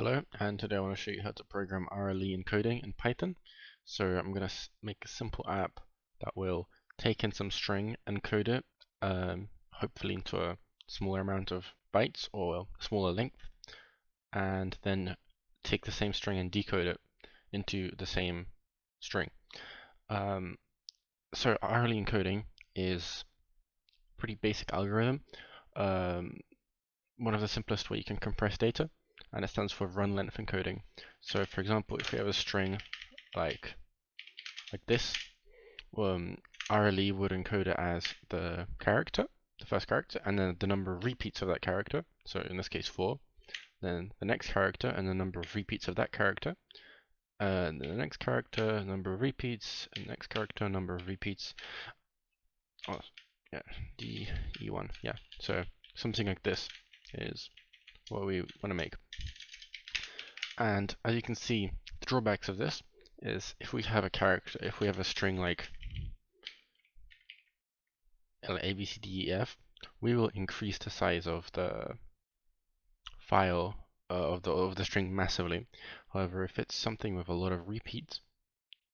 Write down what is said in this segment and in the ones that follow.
Hello, and today I want to show you how to program RLE encoding in Python. So I'm going to make a simple app that will take in some string, encode it, hopefully into a smaller amount of bytes or a smaller length, and then take the same string and decode it into the same string. So RLE encoding is a pretty basic algorithm. One of the simplest way you can compress data, and it stands for run length encoding. So for example, if we have a string like this, RLE would encode it as the character, the first character, and then the number of repeats of that character. So in this case 4. Then the next character and the number of repeats of that character. And then the next character, number of repeats, and the next character, number of repeats. Oh, yeah, DE1, yeah. So something like this is what we want to make. And as you can see, the drawbacks of this is if we have a character, if we have a string like A, B, C, D, E, F, we will increase the size of the file of the string massively. However, if it's something with a lot of repeats,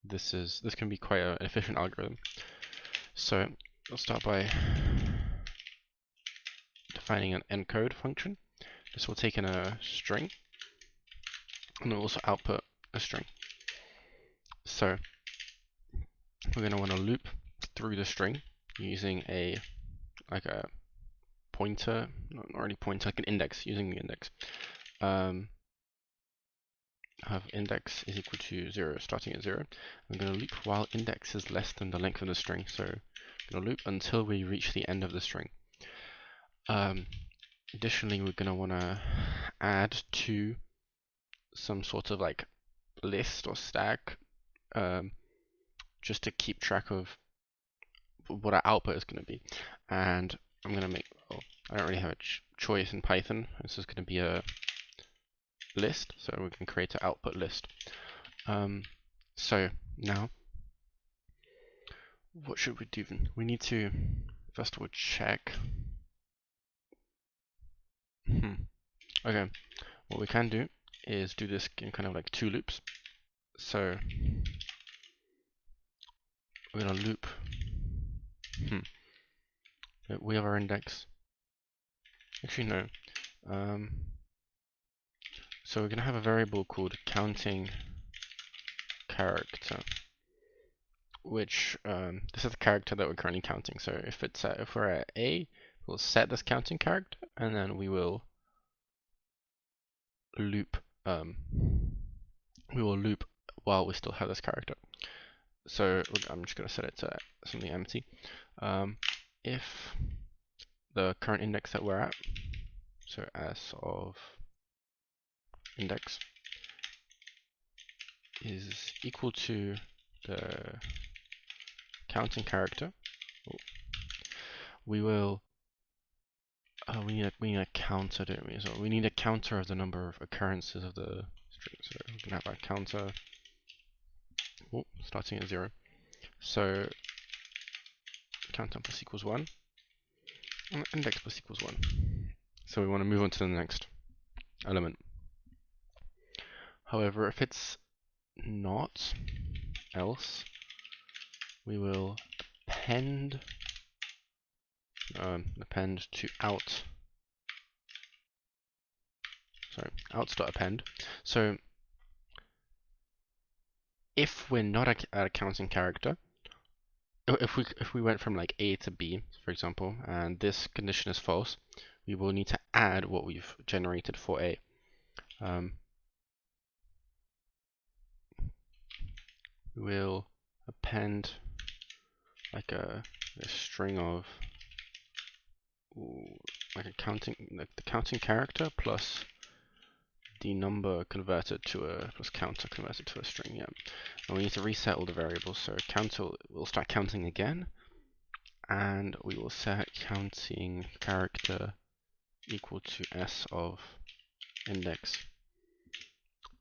this can be quite an efficient algorithm. So we'll start by defining an encode function. This will take in a string and it will also output a string. So we're going to want to loop through the string using a pointer, not really pointer, like an index, using the index. Have index is equal to 0, starting at 0. I'm going to loop while index is less than the length of the string. So I'm going to loop until we reach the end of the string. Additionally, we're going to want to add to some sort of like list or stack, just to keep track of what our output is going to be. And I'm going to make, I don't really have a choice in Python. This is going to be a list, so we can create an output list. So now, what should we do? We need to first of all check. Okay, what we can do is do this in kind of like 2 loops. So we're gonna loop. We have our index. Actually, no. So we're gonna have a variable called counting character, which this is the character that we're currently counting. So if we're at A, we'll set this counting character, and then we will loop. We will loop while we still have this character. So I'm just gonna set it to something empty. If the current index that we're at, so s of index, is equal to the counting character, we will we need a counter, don't we? So we need a counter of the number of occurrences of the string. So we're gonna have our counter starting at 0. So counter plus equals 1, and index plus equals 1. So we want to move on to the next element. However, if it's not else, we will append to out. Sorry, outs.append. So if we're not at a counting character, if we went from like A to B, for example, and this condition is false, we will need to add what we've generated for A. We'll append like a string of like the counting character plus the number converted to plus counter converted to a string. Yeah, and we need to reset all the variables. So counter will start counting again, and we will set counting character equal to s of index.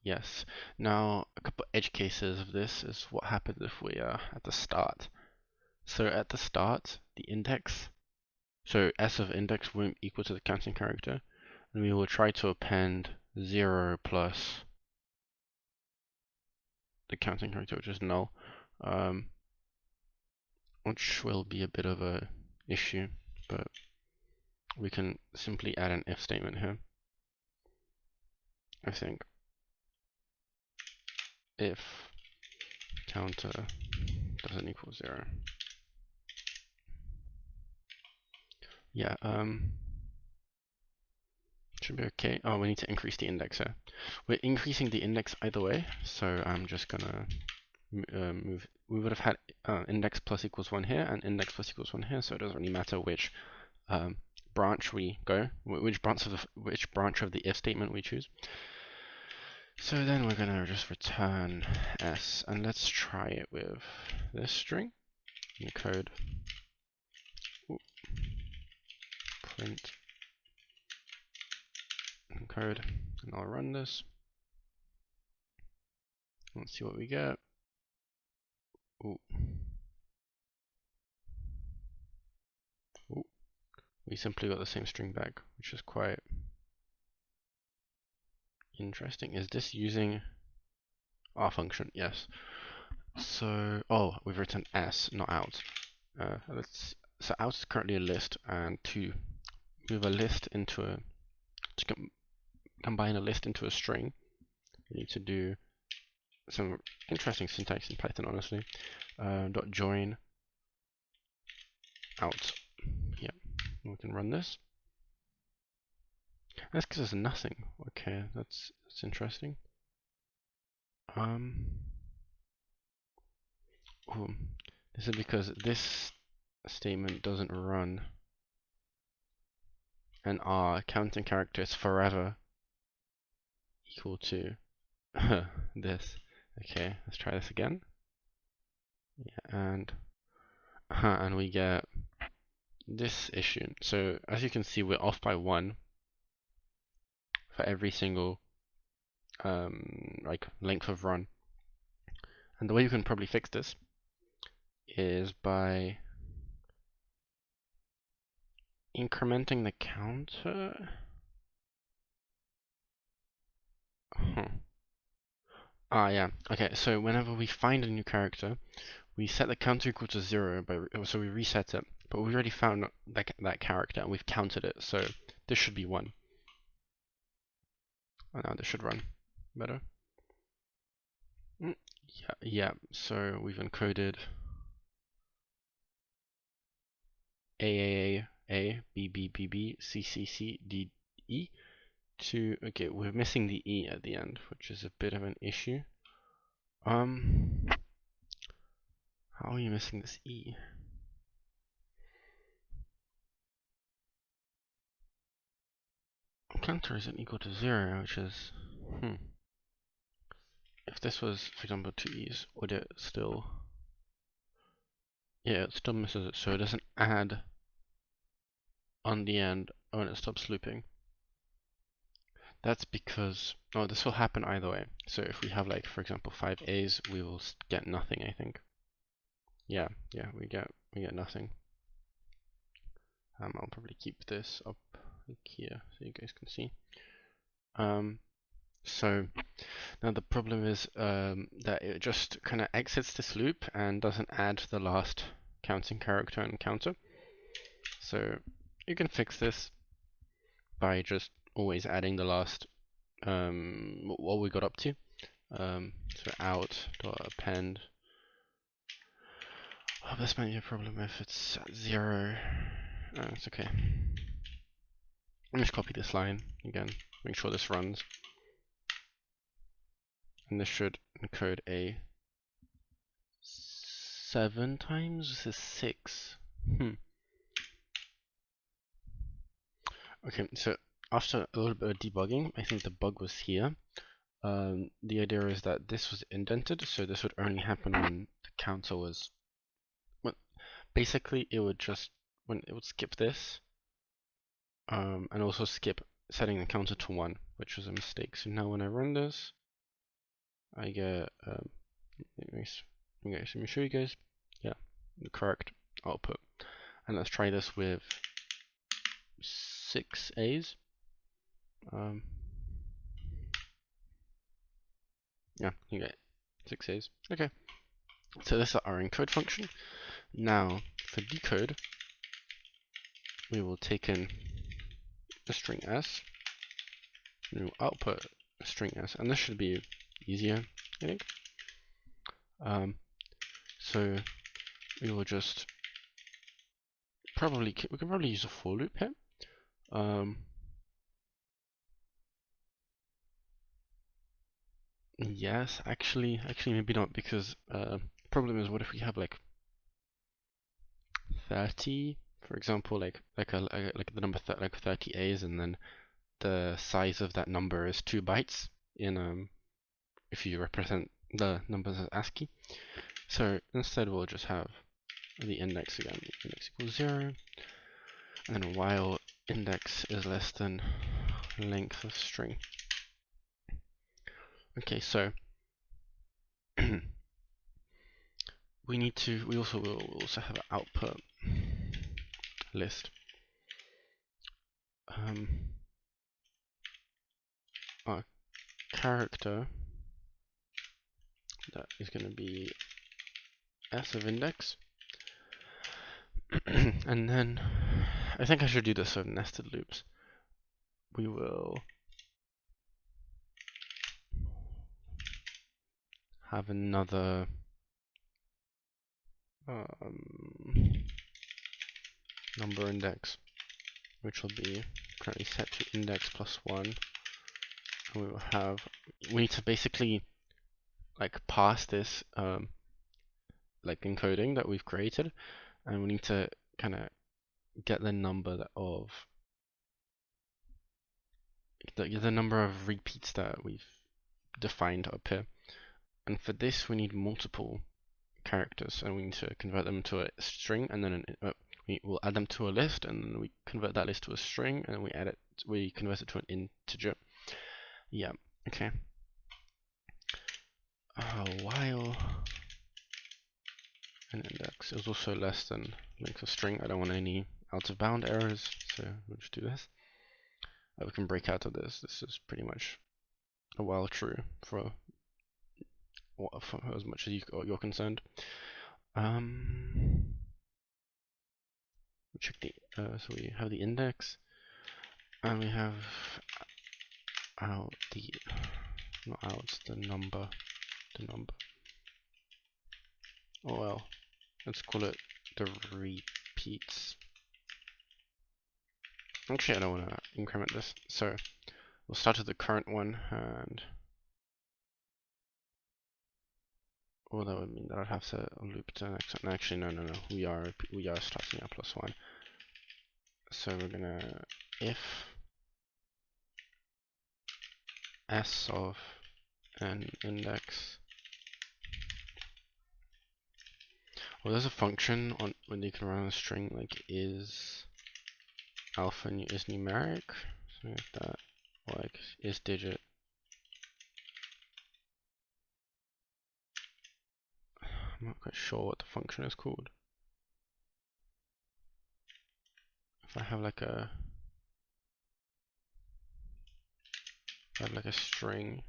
Yes. Now a couple edge cases of this is what happens if we are at the start. So at the start, the index, so s of index won't equal to the counting character, and we will try to append 0 plus the counting character, which is null, which will be a bit of a issue, but we can simply add an if statement here, I think. If counter doesn't equal 0. Yeah, should be okay. Oh, we need to increase the index here. We're increasing the index either way, so I'm just gonna move. We would have had index plus equals 1 here and index plus equals 1 here, so it doesn't really matter which branch we go, which branch of the if statement we choose. So then we're gonna just return s, and let's try it with this string. Encode print encode, and I'll run this. Let's see what we get. Ooh. Ooh. We simply got the same string back, which is quite interesting. Is this using our function? Yes. So, oh, we've written s, not out. So out is currently a list, and to move a list into a, to combine a list into a string, you need to do some interesting syntax in Python, honestly. Dot join out. Yeah, we can run this. That's because there's nothing. Okay, that's interesting. This is because this statement doesn't run, and our counting character is forever equal to this. Okay, let's try this again. Yeah, and we get this issue. So as you can see, we're off by 1 for every single like length of run. And the way you can probably fix this is by incrementing the counter. Ah, yeah. Okay, so whenever we find a new character, we set the counter equal to 0, so we reset it. But we've already found that character, and we've counted it, so this should be 1. Oh, now this should run better. Yeah. So we've encoded A, B, B, B, B, C, C, C, D, E to, okay, we're missing the E at the end, which is a bit of an issue. How are you missing this E? Counter isn't equal to 0, which is, If this was, for example, 2 E's, would it still, yeah, it still misses it, so it doesn't add on the end when it stops looping. That's because, oh, this will happen either way. So if we have, like, for example, 5 A's, we will get nothing, I think. Yeah, we get nothing. I'll probably keep this up like here so you guys can see. So now the problem is that it just kind of exits this loop and doesn't add the last counting character and counter. So you can fix this by just always adding the last what we got up to. So out.append. Oh, this might be a problem if it's at 0. Oh, it's okay. I'll just copy this line again, make sure this runs. And this should encode a 7 times? This is 6. Okay, so after a little bit of debugging, I think the bug was here. The idea is that this was indented, so this would only happen when the counter was, well, basically it would just, when it would skip this, and also skip setting the counter to 1, which was a mistake. So now when I run this, I get, let me show you guys, yeah, the correct output. And let's try this with 6 A's. Yeah, you get 6 A's. Okay, so this is our encode function. Now, for decode, we will take in a string s, and we will output a string s, and this should be easier, I think. So we will just we can probably use a for loop here. Yes, actually maybe not, because problem is, what if we have like 30, for example, like the number like 30 A's, and then the size of that number is 2 bytes in if you represent the numbers as ASCII. So instead we'll just have the index again, index equals 0, and then while index is less than length of string. Okay, so we will also have an output list. Our character that is going to be s of index, and then I think I should do this with nested loops. We will have another number index, which will be currently set to index plus 1, and we need to basically like pass this like encoding that we've created, and we need to kind of get the number of the number of repeats that we've defined up here. And for this we need multiple characters, and we need to convert them to a string, and then we will add them to a list, and then we convert that list to a string, and then we convert it to an integer. Yeah, okay. While an index is also less than length of string, I don't want any out of bound errors, so we'll just do this. We can break out of this. This is pretty much a while true for as much as you're concerned. We check the so we have the index, and we have out the not out the number. Oh well, let's call it the repeats. Actually, I don't want to increment this, so we'll start with the current one, and well, that would mean that I'd have to loop to the next one. Actually, no. We are starting at plus 1. So we're gonna if s of an index. Well, there's a function on when you can run a string like is alpha is numeric, something like that, or like is digit. I'm not quite sure what the function is called. If I have like a string,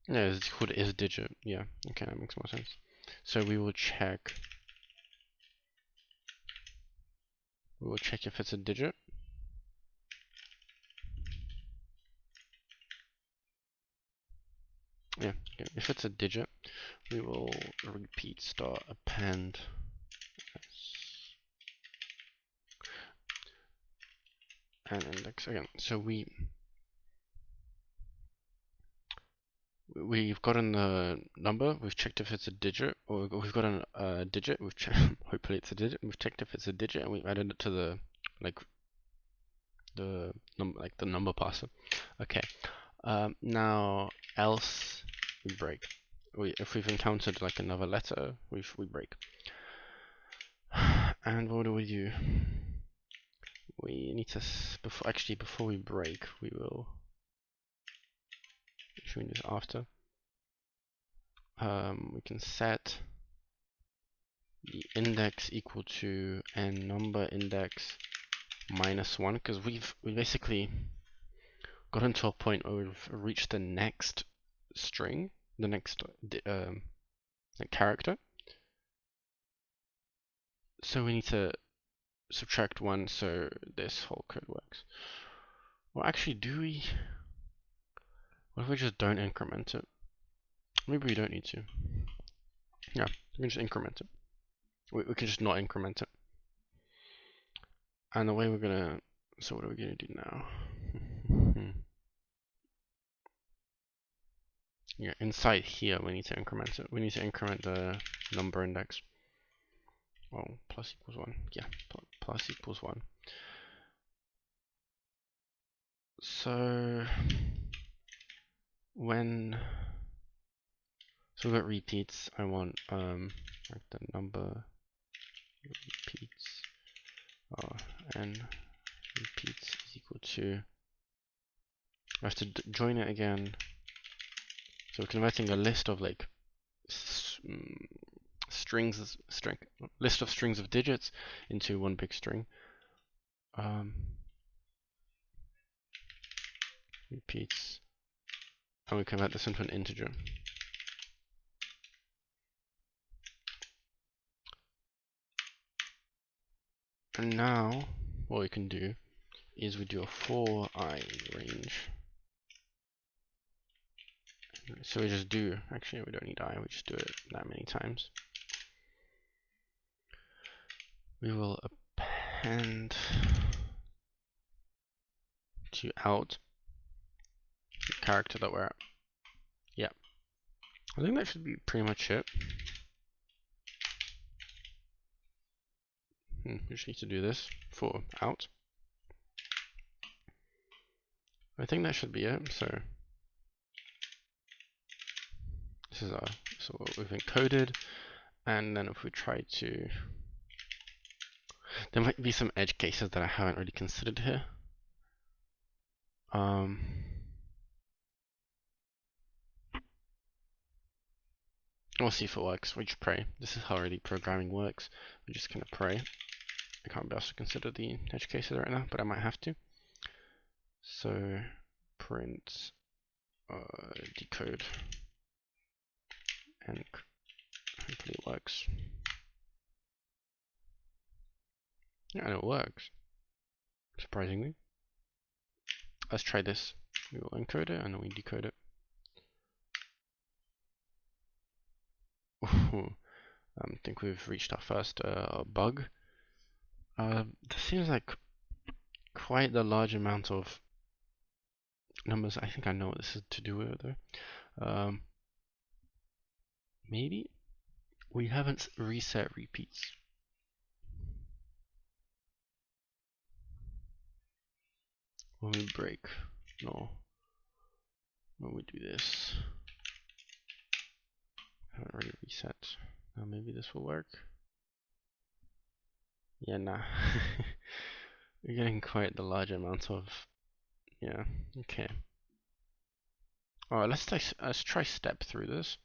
yeah, it's called is digit. Yeah, okay, that makes more sense. So we will check if it's a digit. Yeah, okay. If it's a digit, we will repeat start append and index again. So we've gotten the number, we've checked if it's a digit, or we've gotten a digit, we've checked hopefully it's a digit, we've checked if it's a digit, and we've added it to the the number parser. Okay. Now else we break. If we've encountered like another letter, we break. And what do? We need to before we break, we will. Should we do this after? We can set the index equal to n number index -1 because we basically gotten to a point where we've reached the next string, the next character. So we need to subtract 1 so this whole code works. Well, actually, do we? What if we just don't increment it? Maybe we don't need to. Yeah, we can just increment it. We can just not increment it. And the way we're gonna, so what are we gonna do now? Yeah, inside here we need to increment it. We need to increment the number index. Oh, plus equals 1. Yeah, plus equals 1. So when we've got repeats, I want like the number repeats n repeats is equal to, I have to join it again. So we're converting a list of like list of strings of digits into one big string. Repeats, and we convert this into an integer. And now what we can do is we do a for I range. So we just do, actually we don't need I, we just do it that many times. We will append to out the character that we're at. Yeah, I think that should be pretty much it. We just need to do this for out. I think that should be it. So this is so what we've encoded, and then if we try to, there might be some edge cases that I haven't really considered here. We'll see if it works. We just pray. This is how really programming works. We're just gonna pray. I can't be asked to consider the edge cases right now, but I might have to. So print decode, and hopefully it works. Yeah, and it works, surprisingly. Let's try this. We will encode it and then we decode it. I think we've reached our first bug. There seems like quite a large amount of numbers. I think I know what this is to do with it though. Maybe we haven't reset repeats. When we break, no. When we do this, I haven't already reset. Now maybe this will work. Yeah, nah. We're getting quite the large amount of, yeah, okay. Alright, let's try step through this,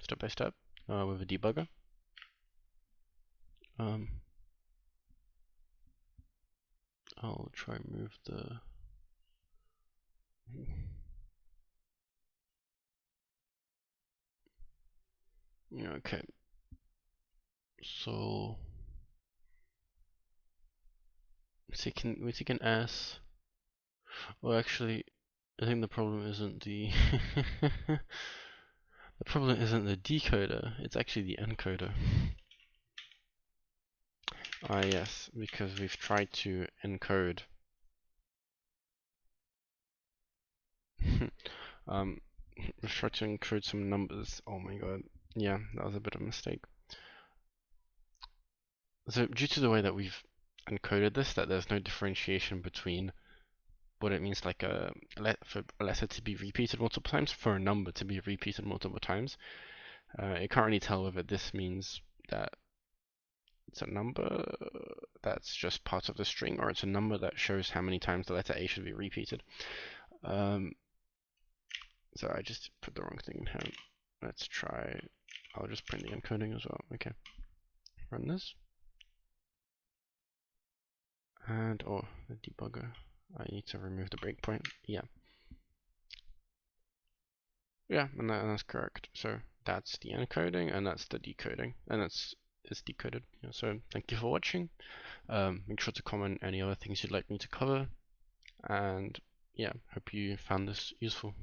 step by step, with a debugger. I'll try and move the, yeah, okay. So we take an S. Well, actually, I think the problem isn't the the problem isn't the decoder. It's actually the encoder. Ah, yes, because we've tried to encode. We've tried to encode some numbers. Oh my god. Yeah, that was a bit of a mistake. So due to the way that we've encoded this, that there's no differentiation between what it means like for a letter to be repeated multiple times, for a number to be repeated multiple times. It can't really tell whether this means that it's a number that's just part of the string, or it's a number that shows how many times the letter A should be repeated. So I just put the wrong thing in here. Let's try, I'll just print the encoding as well. Okay, run this. And the debugger. I need to remove the breakpoint. Yeah. Yeah, and that's correct. So that's the encoding and that's the decoding, and it's decoded. Yeah, so thank you for watching. Make sure to comment any other things you'd like me to cover, and yeah, hope you found this useful.